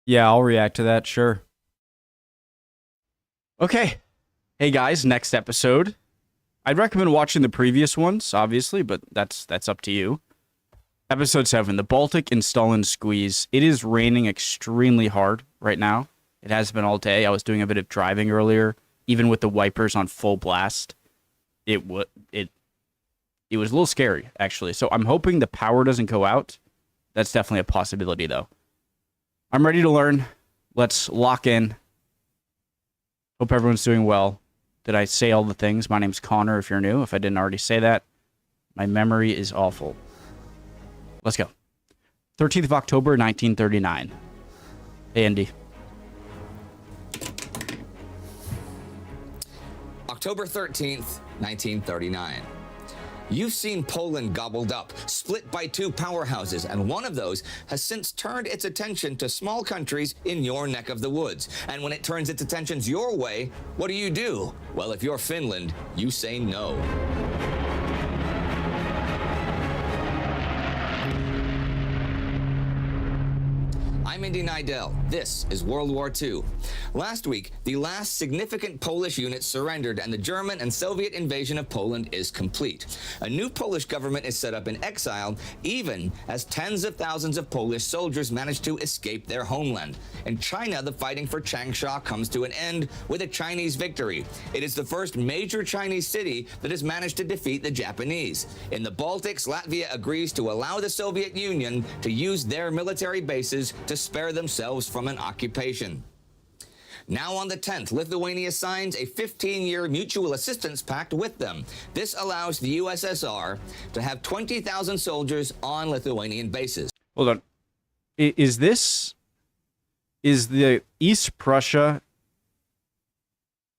Yeah, I'll react to that, sure. Okay. Hey guys, next episode. I'd recommend watching the previous ones, obviously, but that's up to you. Episode 7, the Baltic and Stalin squeeze. It is raining extremely hard right now. It has been all day. I was doing a bit of driving earlier, even with the wipers on full blast. It was a little scary, actually. So I'm hoping the power doesn't go out. That's definitely a possibility, though. I'm ready to learn. Let's lock in. Hope everyone's doing well. Did I say all the things? My name's Connor, if you're new. If I didn't already say that, my memory is awful. Let's go. 13th of October, 1939. Hey, Andy. October 13th, 1939. You've seen Poland gobbled up, split by two powerhouses, and one of those has since turned its attention to small countries in your neck of the woods. And when it turns its attentions your way, what do? Well, if you're Finland, you say no. I'm Indy Nidell. This is World War II. Last week, the last significant Polish unit surrendered and the German and Soviet invasion of Poland is complete. A new Polish government is set up in exile, even as tens of thousands of Polish soldiers manage to escape their homeland. In China, the fighting for Changsha comes to an end with a Chinese victory. It is the first major Chinese city that has managed to defeat the Japanese. In the Baltics, Latvia agrees to allow the Soviet Union to use their military bases to spare themselves from an occupation. Now on the 10th, Lithuania signs a 15-year mutual assistance pact with them. This allows the USSR to have 20,000 soldiers on Lithuanian bases. Hold on. Is the East Prussia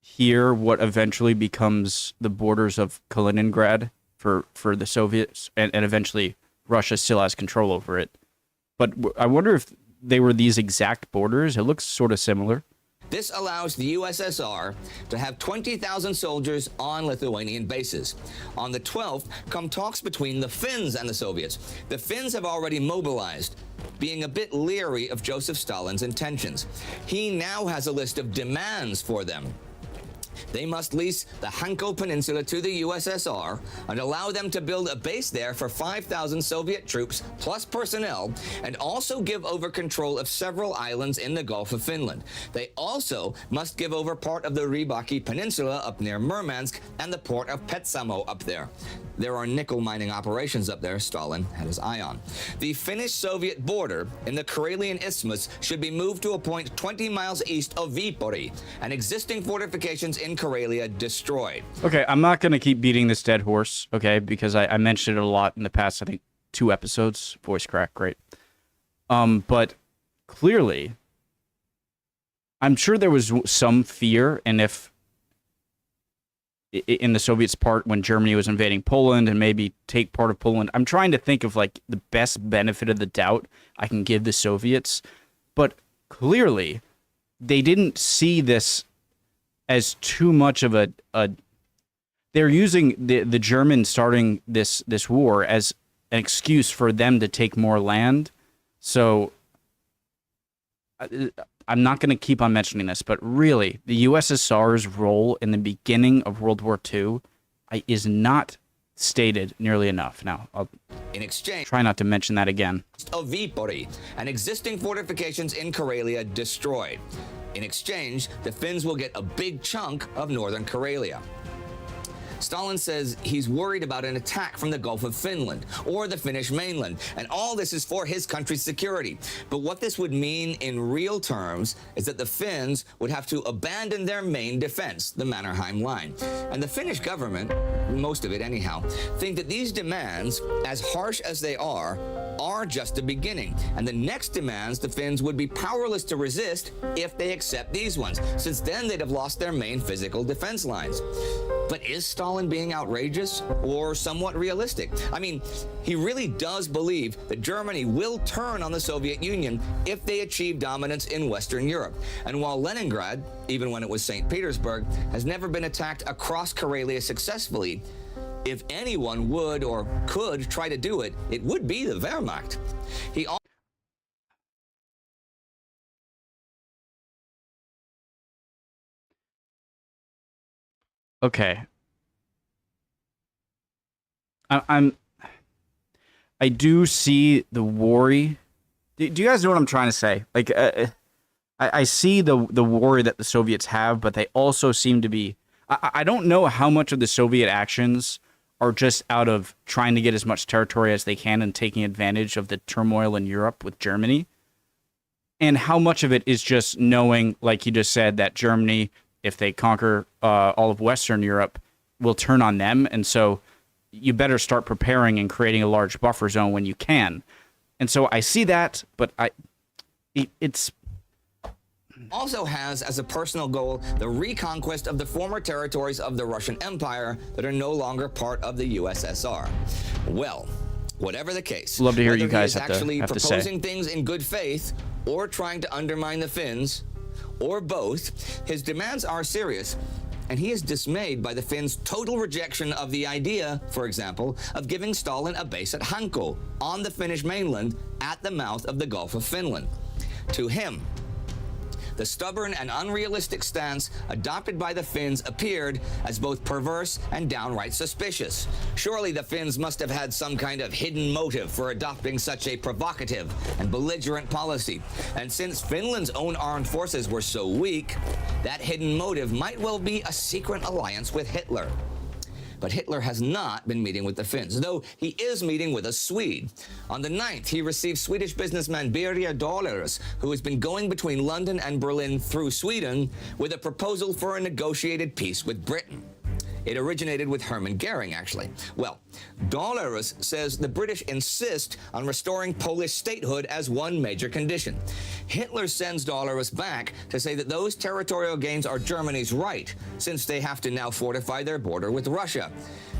here what eventually becomes the borders of Kaliningrad for the Soviets, and eventually Russia still has control over it? But I wonder if they were these exact borders. It looks sort of similar. This allows the USSR to have 20,000 soldiers on Lithuanian bases. On the 12th come talks between the Finns and the Soviets. The Finns have already mobilized, being a bit leery of Joseph Stalin's intentions. He now has a list of demands for them. They must lease the Hanko Peninsula to the USSR and allow them to build a base there for 5,000 Soviet troops plus personnel, and also give over control of several islands in the Gulf of Finland. They also must give over part of the Rybaki Peninsula up near Murmansk and the port of Petsamo up there. There are nickel mining operations up there Stalin had his eye on. The Finnish-Soviet border in the Karelian Isthmus should be moved to a point 20 miles east of Viipuri, and existing fortifications in Karelia destroyed. Okay, I'm not going to keep beating this dead horse, okay, because I mentioned it a lot in the past, I think, 2 episodes. Voice crack, great. But clearly, I'm sure there was some fear, and if in the Soviets' part when Germany was invading Poland and maybe take part of Poland, I'm trying to think of like the best benefit of the doubt I can give the Soviets, but clearly they didn't see this as too much of a they're using the Germans starting this war as an excuse for them to take more land. So I'm not going to keep on mentioning this, but really, the USSR's role in the beginning of World War II is not stated nearly enough. Now, I'll in exchange, try not to mention that again. Of Viipuri, and existing fortifications in Karelia destroyed. In exchange, the Finns will get a big chunk of northern Karelia. Stalin says he's worried about an attack from the Gulf of Finland or the Finnish mainland, and all this is for his country's security. But what this would mean in real terms is that the Finns would have to abandon their main defense, the Mannerheim Line. And the Finnish government, most of it anyhow, think that these demands, as harsh as they are just a beginning. And the next demands the Finns would be powerless to resist if they accept these ones, since then they'd have lost their main physical defense lines. But is Stalin being outrageous or somewhat realistic? I mean, he really does believe that Germany will turn on the Soviet Union if they achieve dominance in Western Europe. And while Leningrad, even when it was St. Petersburg, has never been attacked across Karelia successfully, if anyone would or could try to do it, it would be the Wehrmacht. He Okay. I'm I do see the worry. Do you guys know what I'm trying to say? Like, I see the worry that the Soviets have, but they also seem to be. I don't know how much of the Soviet actions are just out of trying to get as much territory as they can and taking advantage of the turmoil in Europe with Germany, and how much of it is just knowing, like you just said, that Germany, if they conquer all of Western Europe, will turn on them, and so you better start preparing and creating a large buffer zone when you can. And so I see that, but it's also has as a personal goal the reconquest of the former territories of the Russian Empire that are no longer part of the USSR. Well, whatever the case, love to hear whether you guys he is actually have to say. proposing things in good faith or trying to undermine the Finns, or both, his demands are serious. And he is dismayed by the Finns' total rejection of the idea, for example, of giving Stalin a base at Hanko on the Finnish mainland at the mouth of the Gulf of Finland. To him, the stubborn and unrealistic stance adopted by the Finns appeared as both perverse and downright suspicious. Surely the Finns must have had some kind of hidden motive for adopting such a provocative and belligerent policy. And since Finland's own armed forces were so weak, that hidden motive might well be a secret alliance with Hitler. But Hitler has not been meeting with the Finns, though he is meeting with a Swede. On the 9th, he received Swedish businessman Birger Dahlers, who has been going between London and Berlin through Sweden, with a proposal for a negotiated peace with Britain. It originated with Hermann Goering, actually. Well, Dahlers says the British insist on restoring Polish statehood as one major condition. Hitler sends Dahlers back to say that those territorial gains are Germany's right, since they have to now fortify their border with Russia,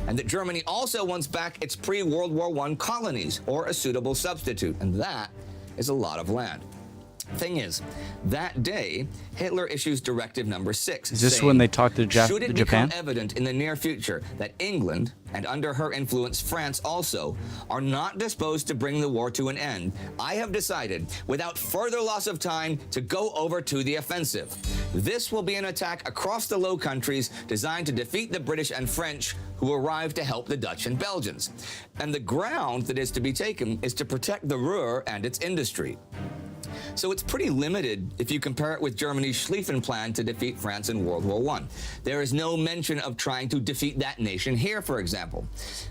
and that Germany also wants back its pre-World War I colonies, or a suitable substitute, and that is a lot of land. Thing is, that day, Hitler issues Directive Number 6. Is this saying, when they talked to should it Japan? become evident in the near future that England, and under her influence France also, are not disposed to bring the war to an end, I have decided, without further loss of time, to go over to the offensive. This will be an attack across the Low Countries designed to defeat the British and French who arrived to help the Dutch and Belgians. And the ground that is to be taken is to protect the Ruhr and its industry. So it's pretty limited if you compare it with Germany's Schlieffen plan to defeat France in World War I. There is no mention of trying to defeat that nation here, for example,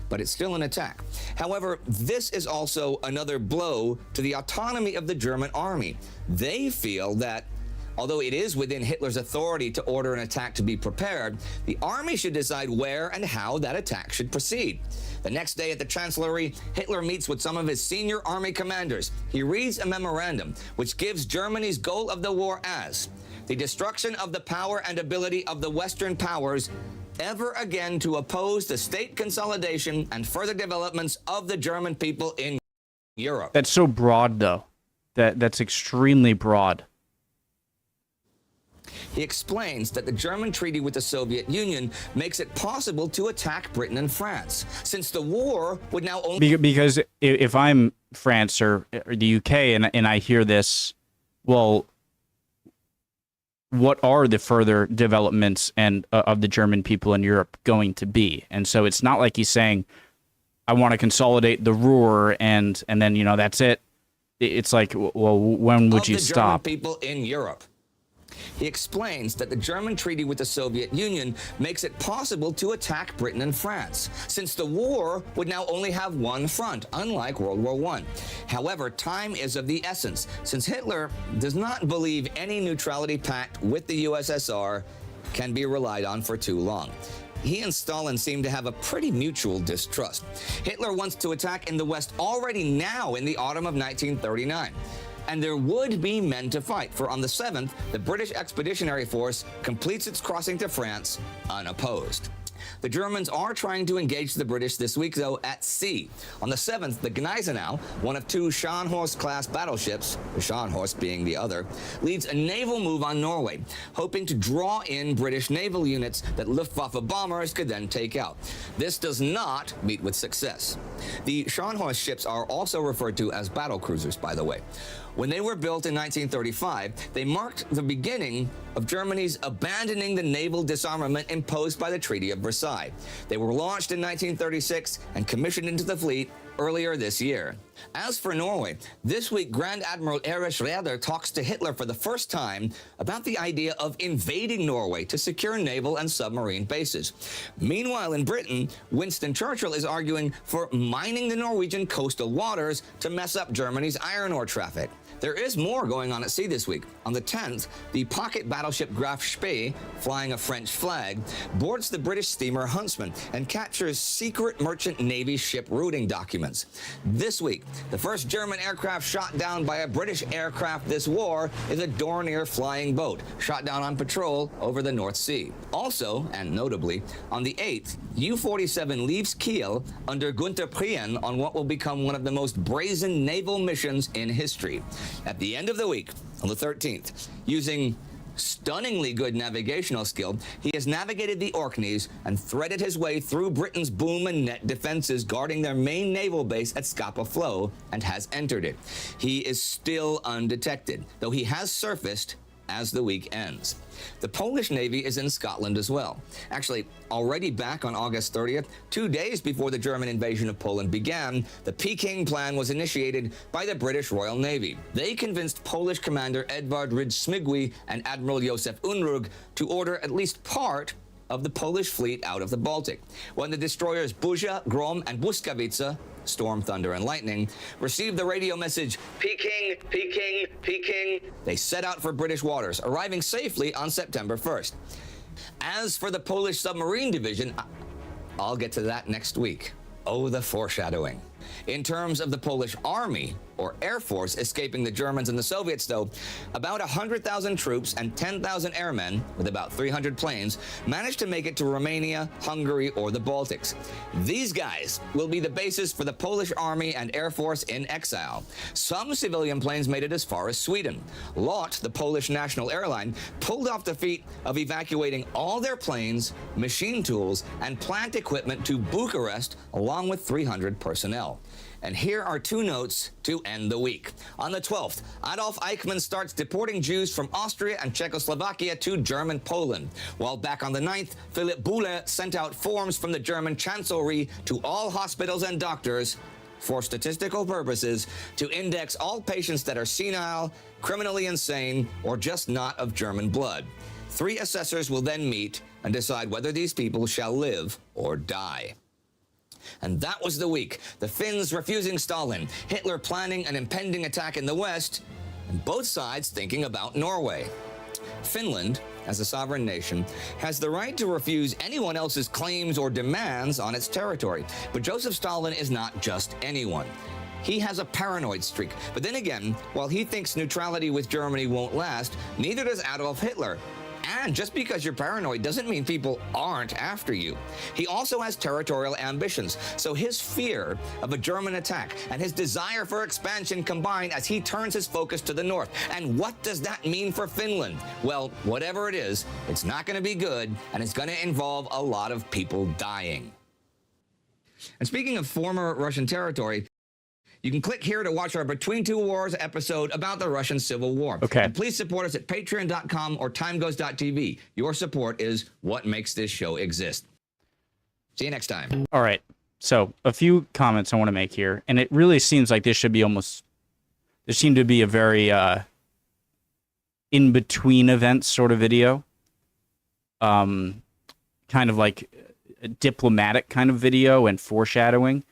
but it's still an attack. However, this is also another blow to the autonomy of the German army. They feel that although it is within Hitler's authority to order an attack to be prepared, the army should decide where and how that attack should proceed. The next day at the Chancellery, Hitler meets with some of his senior army commanders. He reads a memorandum which gives Germany's goal of the war as the destruction of the power and ability of the Western powers ever again to oppose the state consolidation and further developments of the German people in Europe. That's so broad, though. That's extremely broad. He explains that the German treaty with the Soviet Union makes it possible to attack Britain and France, since the war would now only... Because if I'm France or the UK and I hear this, well, what are the further developments and of the German people in Europe going to be? And so it's not like he's saying, I want to consolidate the Ruhr and then, you know, that's it. It's like, well, when would you stop? German people in Europe. He explains that the German treaty with the Soviet Union makes it possible to attack Britain and France, since the war would now only have one front, unlike World War I. However, time is of the essence, since Hitler does not believe any neutrality pact with the USSR can be relied on for too long. He and Stalin seem to have a pretty mutual distrust. Hitler wants to attack in the West already now in the autumn of 1939. And there would be men to fight, for on the 7th, the British Expeditionary Force completes its crossing to France unopposed. The Germans are trying to engage the British this week, though, at sea. On the 7th, the Gneisenau, one of two Scharnhorst-class battleships, the Scharnhorst being the other, leads a naval move on Norway, hoping to draw in British naval units that Luftwaffe bombers could then take out. This does not meet with success. The Scharnhorst ships are also referred to as battle cruisers, by the way. When they were built in 1935, they marked the beginning of Germany's abandoning the naval disarmament imposed by the Treaty of Versailles. They were launched in 1936 and commissioned into the fleet earlier this year. As for Norway, this week Grand Admiral Erich Rhode talks to Hitler for the first time about the idea of invading Norway to secure naval and submarine bases. Meanwhile, in Britain, Winston Churchill is arguing for mining the Norwegian coastal waters to mess up Germany's iron ore traffic. There is more going on at sea this week. On the 10th, the pocket battleship Graf Spee, flying a French flag, boards the British steamer Huntsman and captures secret merchant Navy ship routing documents. This week, the first German aircraft shot down by a British aircraft this war is a Dornier flying boat, shot down on patrol over the North Sea. Also, and notably, on the 8th, U-47 leaves Kiel under Gunther Prien on what will become one of the most brazen naval missions in history. At the end of the week, on the 13th, using stunningly good navigational skill, he has navigated the Orkneys and threaded his way through Britain's boom and net defenses guarding their main naval base at Scapa Flow and has entered it. He is still undetected, though he has surfaced as the week ends. The Polish Navy is in Scotland as well. Actually, already back on August 30th, 2 days before the German invasion of Poland began, the Peking Plan was initiated by the British Royal Navy. They convinced Polish commander Edward Rydz-Smigły and Admiral Józef Unrug to order at least part of the Polish fleet out of the Baltic. When the destroyers Buzia, Grom, and Błyskawica, Storm, Thunder, and Lightning, received the radio message, Peking, Peking, Peking, they set out for British waters, arriving safely on September 1st. As for the Polish submarine division, I'll get to that next week. Oh, the foreshadowing. In terms of the Polish Army, or Air Force, escaping the Germans and the Soviets, though, about 100,000 troops and 10,000 airmen, with about 300 planes, managed to make it to Romania, Hungary, or the Baltics. These guys will be the basis for the Polish Army and Air Force in exile. Some civilian planes made it as far as Sweden. LOT, the Polish national airline, pulled off the feat of evacuating all their planes, machine tools, and plant equipment to Bucharest, along with 300 personnel. And here are two notes to end the week. On the 12th, Adolf Eichmann starts deporting Jews from Austria and Czechoslovakia to German Poland. While back on the 9th, Philipp Buhle sent out forms from the German Chancellery to all hospitals and doctors for statistical purposes to index all patients that are senile, criminally insane, or just not of German blood. 3 assessors will then meet and decide whether these people shall live or die. And that was the week. The Finns refusing Stalin, Hitler planning an impending attack in the West, and both sides thinking about Norway. Finland, as a sovereign nation, has the right to refuse anyone else's claims or demands on its territory. But Joseph Stalin is not just anyone. He has a paranoid streak. But then again, while he thinks neutrality with Germany won't last, neither does Adolf Hitler. And just because you're paranoid doesn't mean people aren't after you. He also has territorial ambitions, so his fear of a German attack and his desire for expansion combine as he turns his focus to the north. And what does that mean for Finland? Well, whatever it is, it's not going to be good, and it's going to involve a lot of people dying. And speaking of former Russian territory, you can click here to watch our Between Two Wars episode about the Russian Civil War. Okay. And please support us at patreon.com or timegoes.tv. Your support is what makes this show exist. See you next time. All right. So a few comments I want to make here. And it really seems like this should be almost... There seemed to be a very in-between events sort of video. Kind of like a diplomatic kind of video and foreshadowing.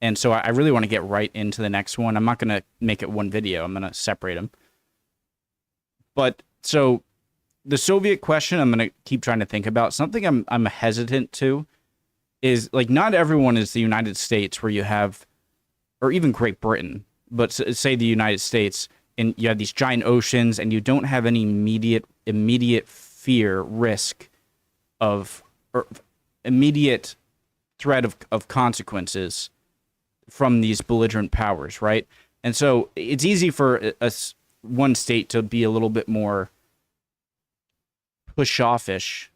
And so I really want to get right into the next one. I'm not going to make it one video. I'm going to separate them. But so the Soviet question, I'm going to keep trying to think about. Something I'm hesitant to is, like, not everyone is the United States, where you have, or even Great Britain, but say the United States, and you have these giant oceans, and you don't have any immediate fear, risk of, or immediate threat of consequences from these belligerent powers, right? And so it's easy for one state to be a little bit more put offish,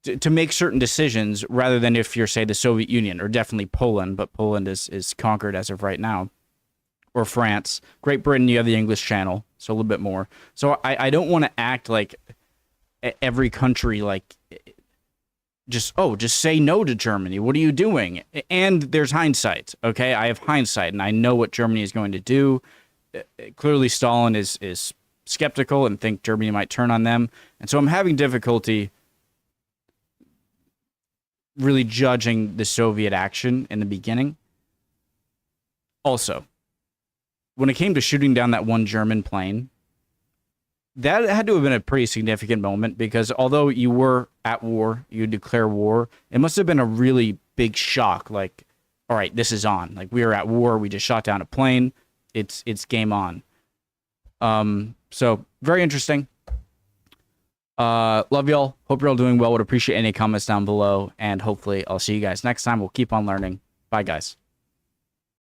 to make certain decisions, rather than if you're, say, the Soviet Union, or definitely Poland, but Poland is conquered as of right now. or France. Great Britain, you have the English Channel, so a little bit more. So I don't want to act like every country, like, just say no to Germany. What are you doing? And there's hindsight, okay? I have hindsight, and I know what Germany is going to do. Clearly, Stalin is skeptical and think Germany might turn on them. And so I'm having difficulty really judging the Soviet action in the beginning. Also, when it came to shooting down that one German plane, that had to have been a pretty significant moment, because although you were at war, you declare war, it must have been a really big shock. Like, all right, this is on. Like, we are at war. We just shot down a plane. It's game on. So very interesting. Love y'all. Hope you're all doing well. Would appreciate any comments down below. And hopefully I'll see you guys next time. We'll keep on learning. Bye, guys.